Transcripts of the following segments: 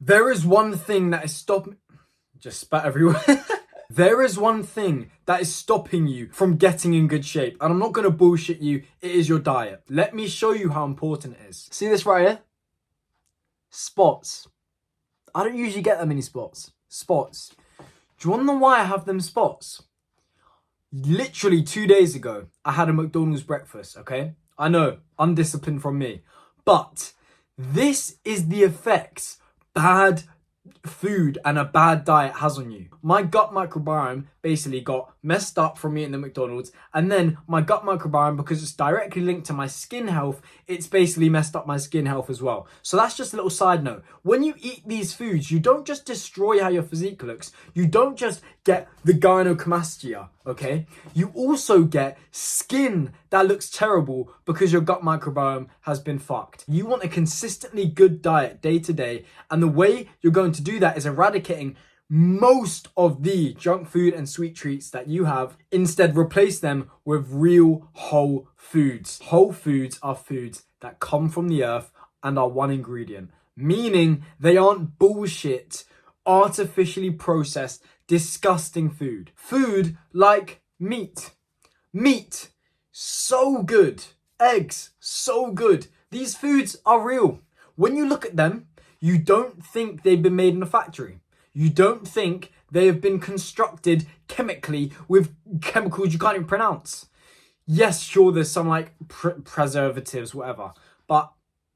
There is one thing that is stopping. Just spat everywhere. There is one thing that is stopping you from getting in good shape. And I'm not going to bullshit you. It is your diet. Let me show you how important it is. See this right here? Spots. I don't usually get that many spots. Spots. Do you want to know why I have them spots? Literally 2 days ago, I had a McDonald's breakfast, okay? I know, undisciplined from me. But this is the effects bad food and a bad diet has on you. My gut microbiome basically got messed up from eating the McDonald's, and then my gut microbiome, because it's directly linked to my skin health, it's basically messed up my skin health as well. So that's just a little side note. When you eat these foods, you don't just destroy how your physique looks. You don't just get the gynecomastia, okay? You also get skin that looks terrible because your gut microbiome has been fucked. You want a consistently good diet day to day, and the way you're going to do that is eradicating most of the junk food and sweet treats that you have. Instead, replace them with real whole foods. Whole foods are foods that come from the earth and are one ingredient, meaning they aren't bullshit, artificially processed, disgusting food. Food like meat. Meat, so good. Eggs, so good. These foods are real. When you look at them, you don't think they've been made in a factory. You don't think they have been constructed chemically with chemicals you can't even pronounce. Yes, sure, there's some like preservatives, whatever, but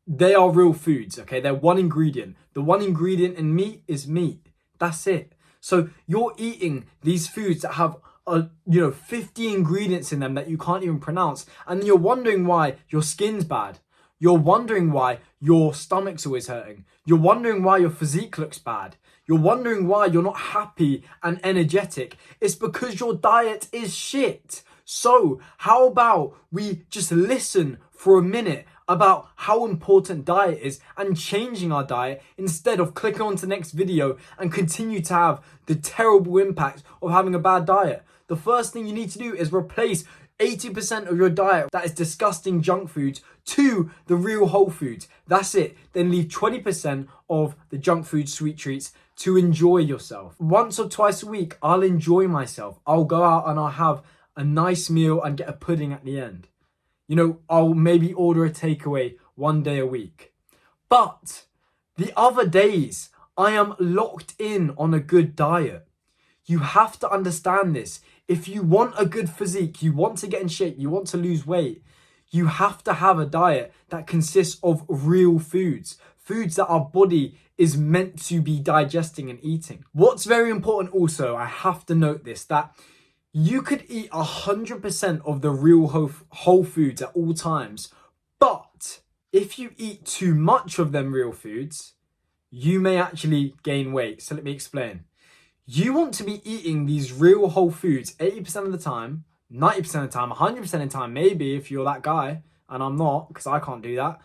they are real foods, okay? They're one ingredient. The one ingredient in meat is meat. That's it. So you're eating these foods that have 50 ingredients in them that you can't even pronounce, and then you're wondering why your skin's bad. You're wondering why your stomach's always hurting. You're wondering why your physique looks bad. You're wondering why you're not happy and energetic. It's because your diet is shit. So how about we just listen for a minute about how important diet is and changing our diet instead of clicking on to the next video and continue to have the terrible impact of having a bad diet. The first thing you need to do is replace 80% of your diet that is disgusting junk foods to the real whole foods. That's it. Then leave 20% of the junk food sweet treats to enjoy yourself. Once or twice a week, I'll enjoy myself. I'll go out and I'll have a nice meal and get a pudding at the end. I'll maybe order a takeaway one day a week. But the other days, I am locked in on a good diet. You have to understand this. If you want a good physique, you want to get in shape, you want to lose weight, you have to have a diet that consists of real foods. Foods that our body is meant to be digesting and eating. What's very important also, I have to note this, that you could eat 100% of the real whole foods at all times, but if you eat too much of them real foods, you may actually gain weight. So let me explain. You want to be eating these real whole foods 80% of the time, 90% of the time, 100% of the time, maybe if you're that guy, and I'm not, because I can't do that.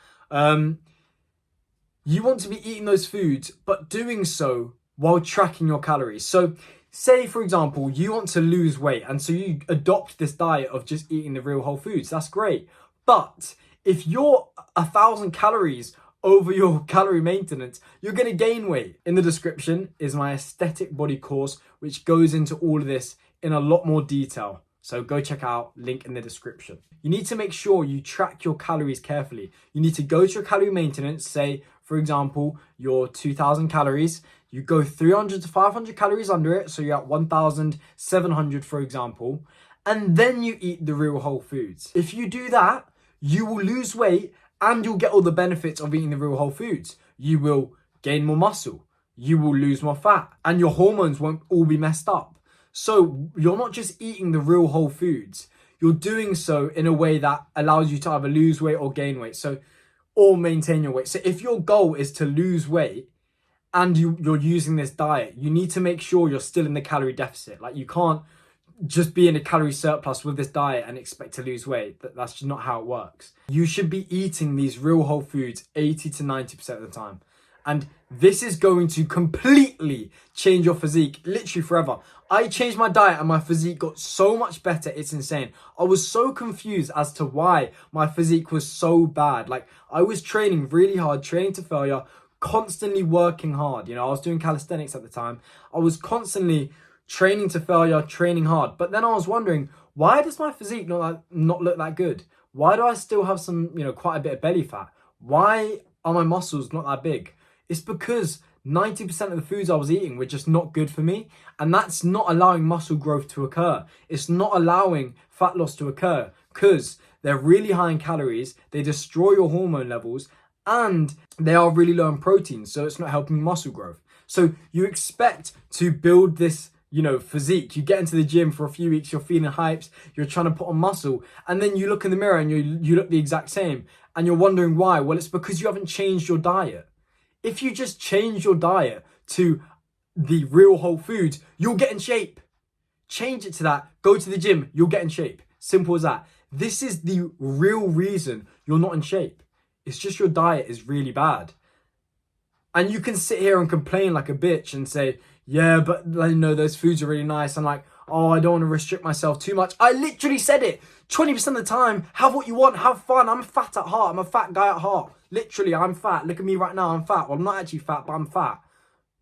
You want to be eating those foods, but doing so while tracking your calories. So say, for example, you want to lose weight, and so you adopt this diet of just eating the real whole foods. That's great. But if you're 1,000 calories over your calorie maintenance, you're going to gain weight. In the description is my aesthetic body course, which goes into all of this in a lot more detail. So go check out, link in the description. You need to make sure you track your calories carefully. You need to go to your calorie maintenance, say, for example, your 2,000 calories. You go 300 to 500 calories under it, so you're at 1,700, for example, and then you eat the real whole foods. If you do that, you will lose weight and you'll get all the benefits of eating the real whole foods. You will gain more muscle, you will lose more fat, and your hormones won't all be messed up. So you're not just eating the real whole foods, you're doing so in a way that allows you to either lose weight or gain weight, or maintain your weight. So if your goal is to lose weight and you're using this diet, you need to make sure you're still in the calorie deficit. Like, you can't just be in a calorie surplus with this diet and expect to lose weight. That's just not how it works. You should be eating these real whole foods 80 to 90% of the time. And this is going to completely change your physique, literally forever. I changed my diet and my physique got so much better, it's insane. I was so confused as to why my physique was so bad. Like, I was training really hard, training to failure, constantly working hard. You know, I was doing calisthenics at the time. I was constantly training to failure, training hard. But then I was wondering, why does my physique not look that good? Why do I still have some, quite a bit of belly fat? Why are my muscles not that big? It's because 90% of the foods I was eating were just not good for me. And that's not allowing muscle growth to occur. It's not allowing fat loss to occur because they're really high in calories. They destroy your hormone levels and they are really low in protein. So it's not helping muscle growth. So you expect to build this physique. You get into the gym for a few weeks, you're feeling hyped, you're trying to put on muscle, and then you look in the mirror and you look the exact same, and you're wondering why. Well, it's because you haven't changed your diet. If you just change your diet to the real whole foods, you'll get in shape. Change it to that, go to the gym, you'll get in shape. Simple as that. This is the real reason you're not in shape. It's just your diet is really bad. And you can sit here and complain like a bitch and say, yeah, but those foods are really nice. I'm like, oh, I don't want to restrict myself too much. I literally said it. 20% of the time, have what you want, have fun. I'm fat at heart. I'm a fat guy at heart. Literally, I'm fat. Look at me right now, I'm fat. Well, I'm not actually fat, but I'm fat.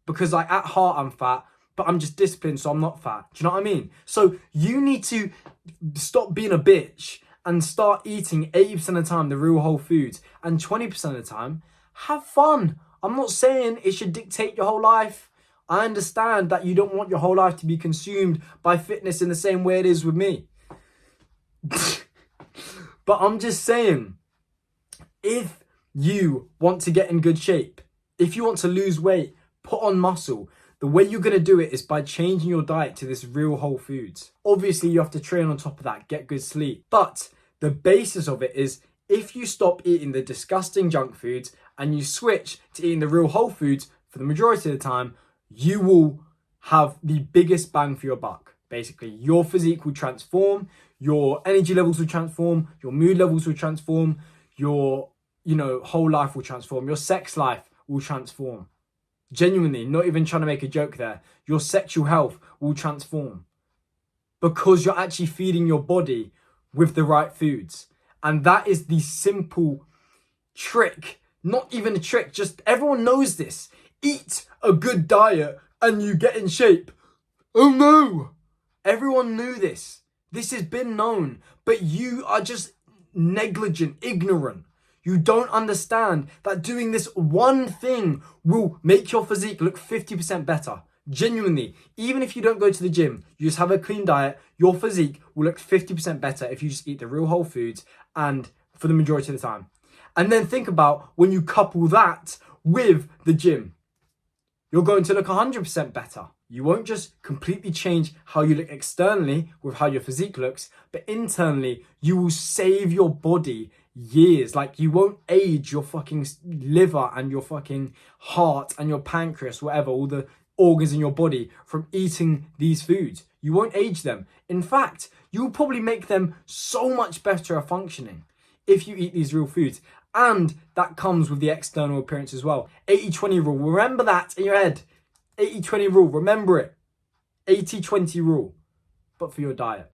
Because at heart, I'm fat, but I'm just disciplined, so I'm not fat. Do you know what I mean? So you need to stop being a bitch and start eating 80% of the time the real whole foods. And 20% of the time, have fun. I'm not saying it should dictate your whole life. I understand that you don't want your whole life to be consumed by fitness in the same way it is with me. But I'm just saying, if you want to get in good shape, if you want to lose weight, put on muscle, the way you're going to do it is by changing your diet to this real whole foods. Obviously, you have to train on top of that, get good sleep. But the basis of it is if you stop eating the disgusting junk foods and you switch to eating the real whole foods for the majority of the time, you will have the biggest bang for your buck. Basically, your physique will transform, your energy levels will transform, your mood levels will transform, your whole life will transform, your sex life will transform. Genuinely, not even trying to make a joke there. Your sexual health will transform because you're actually feeding your body with the right foods. And that is the simple trick. Not even a trick, just everyone knows this. Eat a good diet and you get in shape. Oh no! Everyone knew this. This has been known. But you are just negligent, ignorant. You don't understand that doing this one thing will make your physique look 50% better. Genuinely, even if you don't go to the gym, you just have a clean diet, your physique will look 50% better if you just eat the real whole foods and for the majority of the time. And then think about when you couple that with the gym. You're going to look 100% better. You won't just completely change how you look externally with how your physique looks, but internally, you will save your body years. Like, you won't age your fucking liver and your fucking heart and your pancreas, whatever, all the organs in your body from eating these foods. You won't age them. In fact, you'll probably make them so much better at functioning if you eat these real foods. And that comes with the external appearance as well. 80-20 rule. Remember that in your head. 80-20 rule. Remember it. 80-20 rule. But for your diet.